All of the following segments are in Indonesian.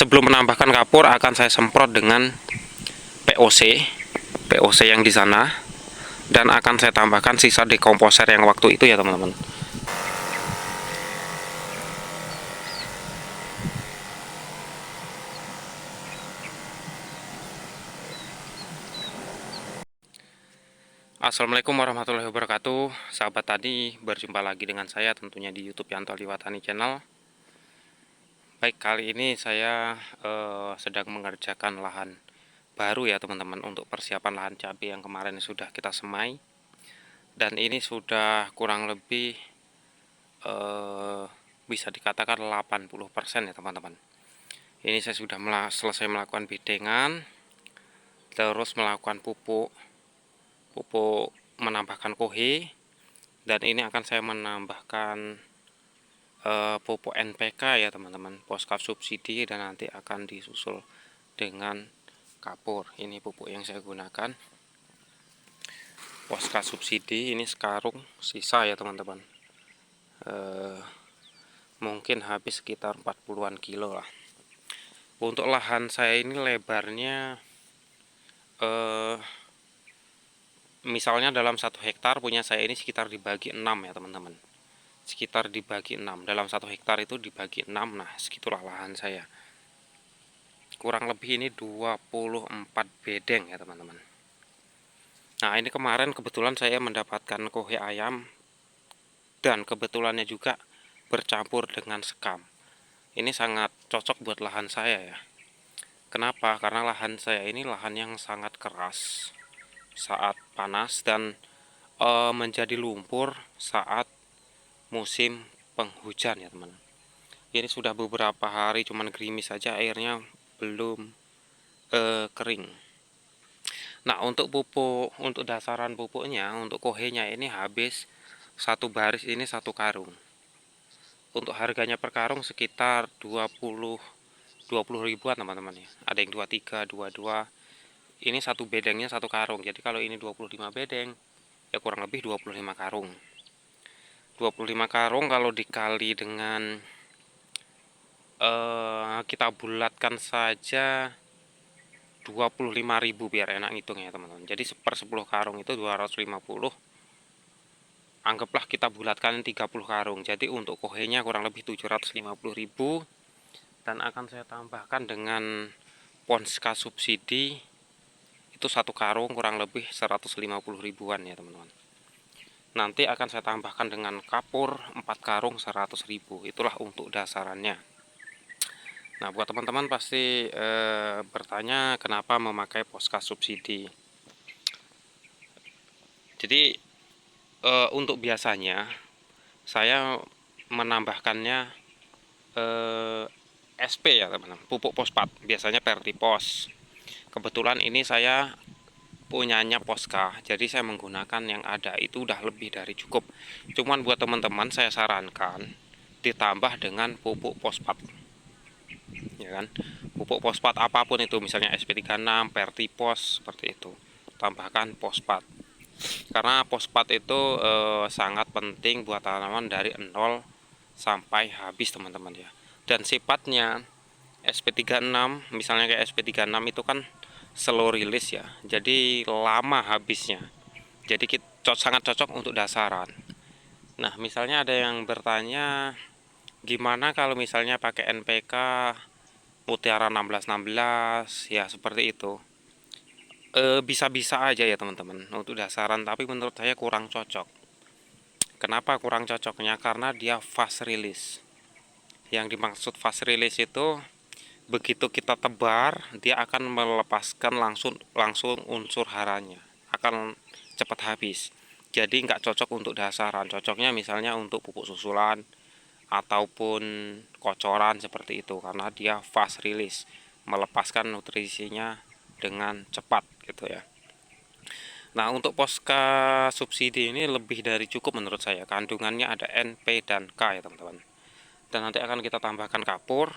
Sebelum menambahkan kapur akan saya semprot dengan POC yang di sana, dan akan saya tambahkan sisa dekomposer yang waktu itu ya teman-teman. Assalamualaikum warahmatullahi wabarakatuh. Sahabat tani, berjumpa lagi dengan saya tentunya di YouTube Yanto Liwatani Channel. Baik, kali ini saya sedang mengerjakan lahan baru ya teman-teman, untuk persiapan lahan cabai yang kemarin sudah kita semai. Dan ini sudah kurang lebih bisa dikatakan 80% ya teman-teman. Ini saya sudah selesai melakukan bidengan, terus melakukan pupuk menambahkan kohe, dan ini akan saya menambahkan pupuk NPK ya teman-teman, poskap subsidi, dan nanti akan disusul dengan kapur. Ini pupuk yang saya gunakan, poskap subsidi, ini sekarung sisa ya teman-teman, mungkin habis sekitar 40-an kilo lah. Untuk lahan saya ini lebarnya misalnya dalam 1 hektar punya saya ini sekitar dibagi 6 ya teman-teman, sekitar dibagi 6, dalam 1 hektar itu dibagi 6. Nah segitulah lahan saya, kurang lebih ini 24 bedeng ya teman-teman. Nah ini kemarin kebetulan saya mendapatkan kohe ayam, dan kebetulannya juga bercampur dengan sekam. Ini sangat cocok buat lahan saya ya. Kenapa? Karena lahan saya ini lahan yang sangat keras saat panas, dan menjadi lumpur saat musim penghujan ya teman. Ini sudah beberapa hari cuman gerimis saja, airnya belum kering. Nah untuk pupuk, untuk dasaran pupuknya, untuk kohenya ini habis satu baris ini 1 karung. Untuk harganya per karung sekitar 20 ribuan teman-teman ya. Ada yang 23, 22. Ini satu bedengnya 1 karung. Jadi kalau ini 25 bedeng, ya kurang lebih 25 karung. 25 karung kalau dikali dengan kita bulatkan saja 25.000 biar enak ngitung ya teman-teman. Jadi per 10 karung itu 250. Anggaplah kita bulatkan 30 karung. Jadi untuk kohenya kurang lebih 750.000, dan akan saya tambahkan dengan poska subsidi itu 1 karung kurang lebih 150 ribuan ya teman-teman. Nanti akan saya tambahkan dengan kapur 4 karung 100.000. Itulah untuk dasarannya. Nah buat teman-teman pasti bertanya kenapa memakai poska subsidi. Jadi untuk biasanya saya menambahkannya SP ya teman-teman, pupuk fosfat, biasanya Pertipos. Kebetulan ini saya punyanya Poska, jadi saya menggunakan yang ada itu udah lebih dari cukup. Cuman buat teman-teman saya sarankan ditambah dengan pupuk fosfat, ya kan? Pupuk fosfat apapun itu, misalnya SP36, Pertipos, seperti itu. Tambahkan fosfat, karena fosfat itu sangat penting buat tanaman dari 0 sampai habis teman-teman ya. Dan sifatnya SP36, misalnya kayak SP36 itu kan slow release ya, jadi lama habisnya. Jadi sangat cocok untuk dasaran. Nah misalnya ada yang bertanya gimana kalau misalnya pakai NPK Mutiara 1616 ya, seperti itu. Bisa-bisa aja ya teman-teman untuk dasaran, tapi menurut saya kurang cocok. Kenapa kurang cocoknya? Karena dia fast release. Yang dimaksud fast release itu begitu kita tebar, dia akan melepaskan langsung unsur haranya, akan cepat habis. Jadi nggak cocok untuk dasaran. Cocoknya misalnya untuk pupuk susulan ataupun kocoran seperti itu, karena dia fast release, melepaskan nutrisinya dengan cepat gitu ya. Nah untuk poska subsidi ini lebih dari cukup menurut saya. Kandungannya ada N, P, dan K ya teman-teman. Dan nanti akan kita tambahkan kapur.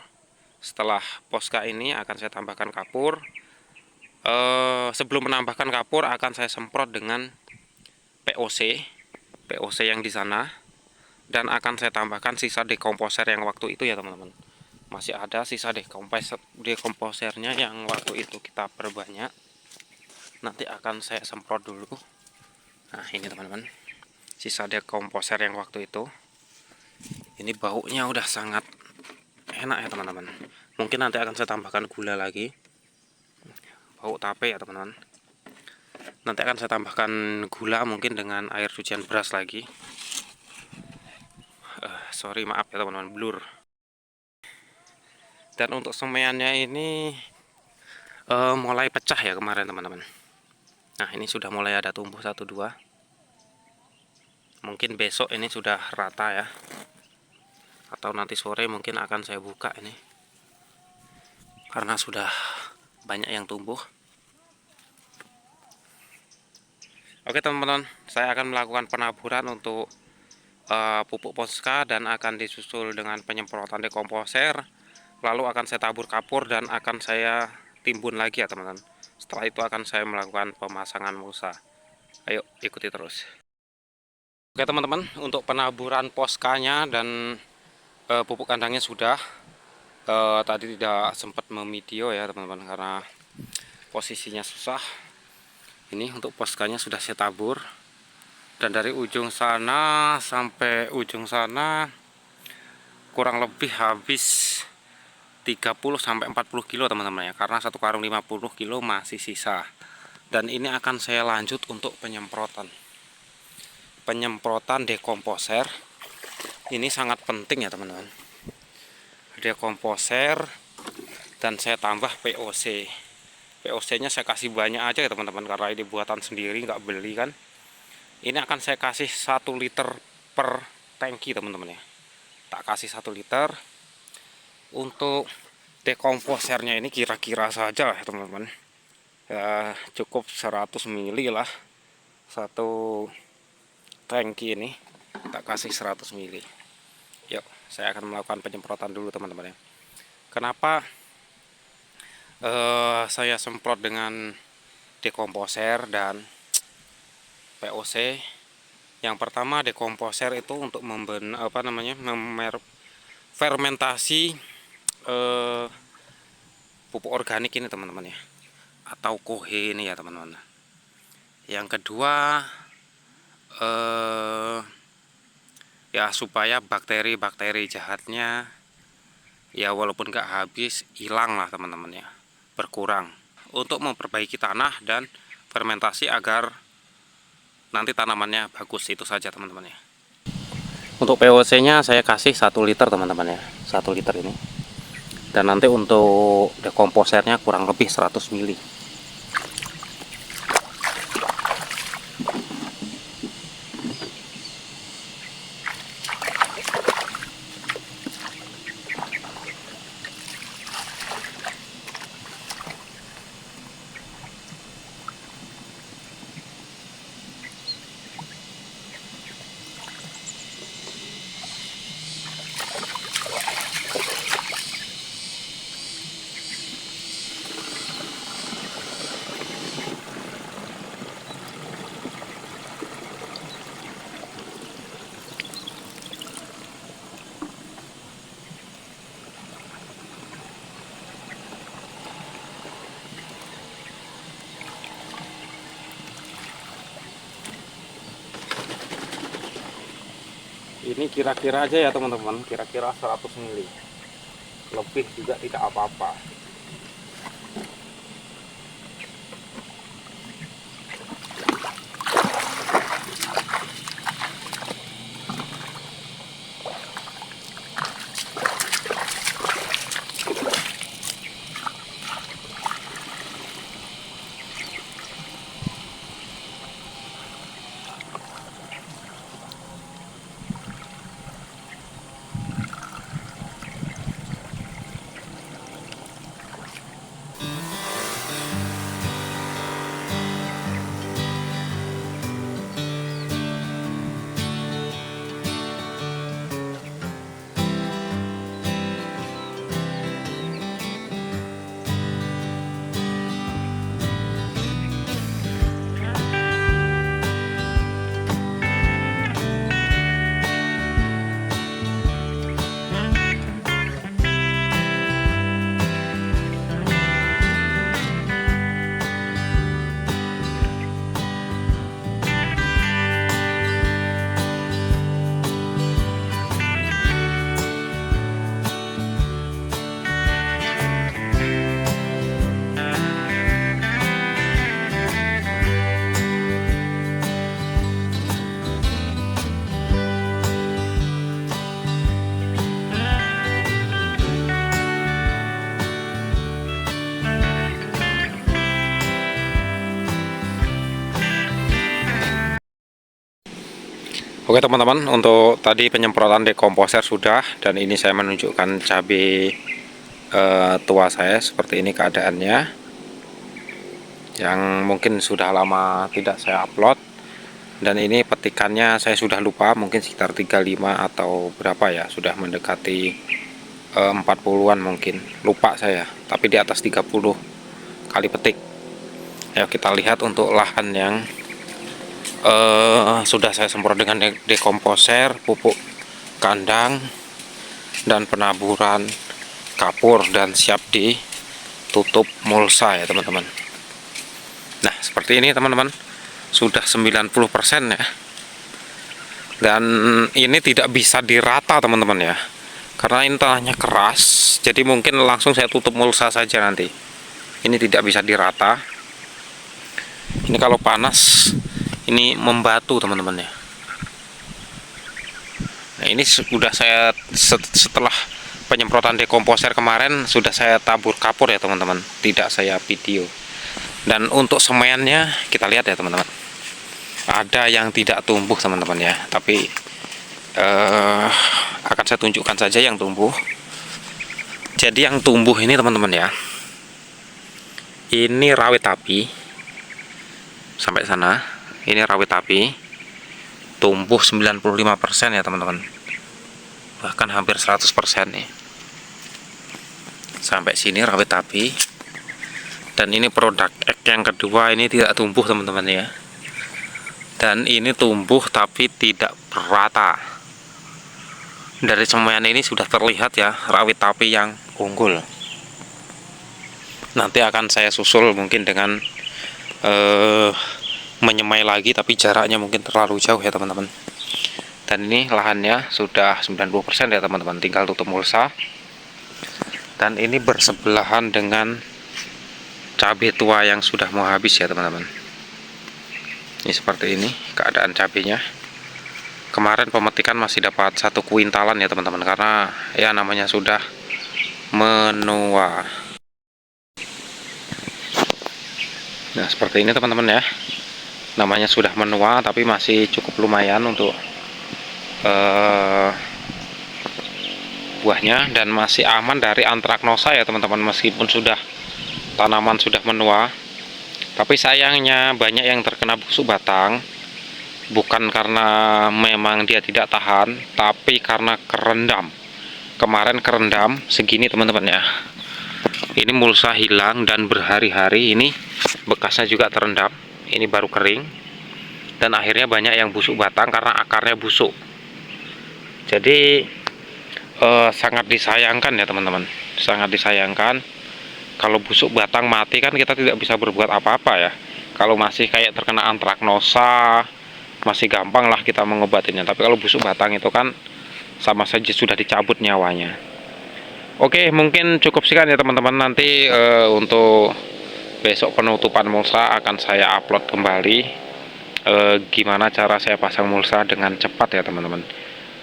Setelah poska ini akan saya tambahkan kapur. Sebelum menambahkan kapur akan saya semprot dengan POC yang di sana, dan akan saya tambahkan sisa dekomposer yang waktu itu ya teman-teman. masih ada sisa dekomposernya yang waktu itu kita perbanyak. Nanti akan saya semprot dulu. Nah ini teman-teman, sisa dekomposer yang waktu itu. Ini baunya udah sangat enak ya teman-teman. Mungkin nanti akan saya tambahkan gula lagi, bau tape ya teman-teman. Nanti akan saya tambahkan gula mungkin dengan air cucian beras lagi. Sorry, maaf ya teman-teman, blur. Dan untuk semaiannya ini mulai pecah ya kemarin teman-teman. Nah ini sudah mulai ada tumbuh 1-2. Mungkin besok ini sudah rata ya, atau nanti sore mungkin akan saya buka ini, karena sudah banyak yang tumbuh. Oke teman-teman, saya akan melakukan penaburan untuk pupuk Posca dan akan disusul dengan penyemprotan dekomposer. Lalu akan saya tabur kapur dan akan saya timbun lagi ya teman-teman. Setelah itu akan saya melakukan pemasangan mulsa. Ayo ikuti terus. Oke teman-teman, untuk penaburan Poscanya dan pupuk kandangnya sudah. Tadi tidak sempat memvideo ya teman-teman karena posisinya susah. Ini untuk Poscanya sudah saya tabur, dan dari ujung sana sampai ujung sana kurang lebih habis 30-40 kilo teman-teman ya, karena satu karung 50 kilo masih sisa. Dan ini akan saya lanjut untuk penyemprotan dekomposer. Ini sangat penting ya teman-teman, dekomposer, dan saya tambah POC. POC nya saya kasih banyak aja ya teman-teman, karena ini buatan sendiri, nggak beli kan. Ini akan saya kasih 1 liter per tangki teman-teman ya. Tak kasih 1 liter. Untuk dekomposernya ini kira-kira saja ya teman-teman, ya cukup 100 mili lah satu tangki ini, tak kasih 100 mili. Yuk saya akan melakukan penyemprotan dulu teman-teman ya. Kenapa saya semprot dengan dekomposer dan POC? Yang pertama, dekomposer itu untuk fermentasi pupuk organik ini teman-teman ya, atau kohe ini ya teman-teman. Yang kedua, ya supaya bakteri-bakteri jahatnya ya walaupun nggak habis, hilang lah teman-teman ya, berkurang, untuk memperbaiki tanah dan fermentasi agar nanti tanamannya bagus. Itu saja teman-teman ya. Untuk POC nya saya kasih 1 liter teman-teman ya, 1 liter ini. Dan nanti untuk dekomposernya kurang lebih 100 mili. Ini kira-kira aja ya teman-teman, kira-kira 100 mili. Lebih juga tidak apa-apa. Oke teman-teman, untuk tadi penyemprotan dekomposer sudah, dan ini saya menunjukkan cabai tua saya seperti ini keadaannya, yang mungkin sudah lama tidak saya upload. Dan ini petikannya saya sudah lupa, mungkin sekitar 35 atau berapa ya, sudah mendekati 40-an mungkin, lupa saya, tapi di atas 30 kali petik. Ayo kita lihat untuk lahan yang sudah saya semprot dengan dekomposer, pupuk kandang, dan penaburan kapur, dan siap ditutup mulsa ya teman-teman. Nah seperti ini teman-teman, sudah 90% ya. Dan ini tidak bisa dirata teman-teman ya, karena ini tanahnya keras, jadi mungkin langsung saya tutup mulsa saja nanti. Ini tidak bisa dirata. Ini kalau panas ini membatu teman-teman ya. Nah ini sudah saya setelah penyemprotan dekomposer kemarin sudah saya tabur kapur ya teman-teman, tidak saya video. Dan untuk semennya kita lihat ya teman-teman, ada yang tidak tumbuh teman-teman ya, tapi akan saya tunjukkan saja yang tumbuh. Jadi yang tumbuh ini teman-teman ya, ini rawit api sampai sana, ini rawit api tumbuh 95% ya teman-teman, bahkan hampir 100% nih. Sampai sini rawit api. Dan ini produk X yang kedua, ini tidak tumbuh teman-teman ya. Dan ini tumbuh tapi tidak rata. Dari semuanya ini sudah terlihat ya rawit api yang unggul. Nanti akan saya susul mungkin dengan menyemai lagi, tapi jaraknya mungkin terlalu jauh ya teman-teman. Dan ini lahannya sudah 90% ya teman-teman, tinggal tutup mulsa. Dan ini bersebelahan dengan cabai tua yang sudah mau habis ya teman-teman. Ini seperti ini keadaan cabainya. Kemarin pemetikan masih dapat 1 kuintalan ya teman-teman, karena ya namanya sudah menua. Nah seperti ini teman-teman ya, namanya sudah menua tapi masih cukup lumayan untuk buahnya, dan masih aman dari antraknosa ya teman-teman, meskipun sudah tanaman sudah menua. Tapi sayangnya banyak yang terkena busuk batang, bukan karena memang dia tidak tahan, tapi karena kerendam. Kemarin kerendam segini teman-teman ya, ini mulsa hilang dan berhari-hari ini bekasnya juga terendam. Ini baru kering, dan akhirnya banyak yang busuk batang karena akarnya busuk. Jadi sangat disayangkan ya teman-teman, sangat disayangkan. Kalau busuk batang mati kan kita tidak bisa berbuat apa-apa ya. Kalau masih kayak terkena antraknosa masih gampang lah kita mengobatinya, tapi kalau busuk batang itu kan sama saja sudah dicabut nyawanya. Oke, mungkin cukup sekian ya teman-teman. Nanti untuk besok penutupan mulsa akan saya upload kembali gimana cara saya pasang mulsa dengan cepat ya teman-teman.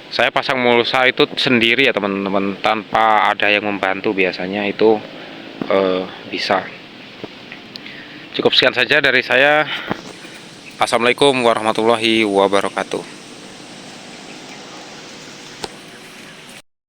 Saya pasang mulsa itu sendiri ya teman-teman, tanpa ada yang membantu, biasanya itu bisa. Cukup sekian saja dari saya. Assalamualaikum warahmatullahi wabarakatuh.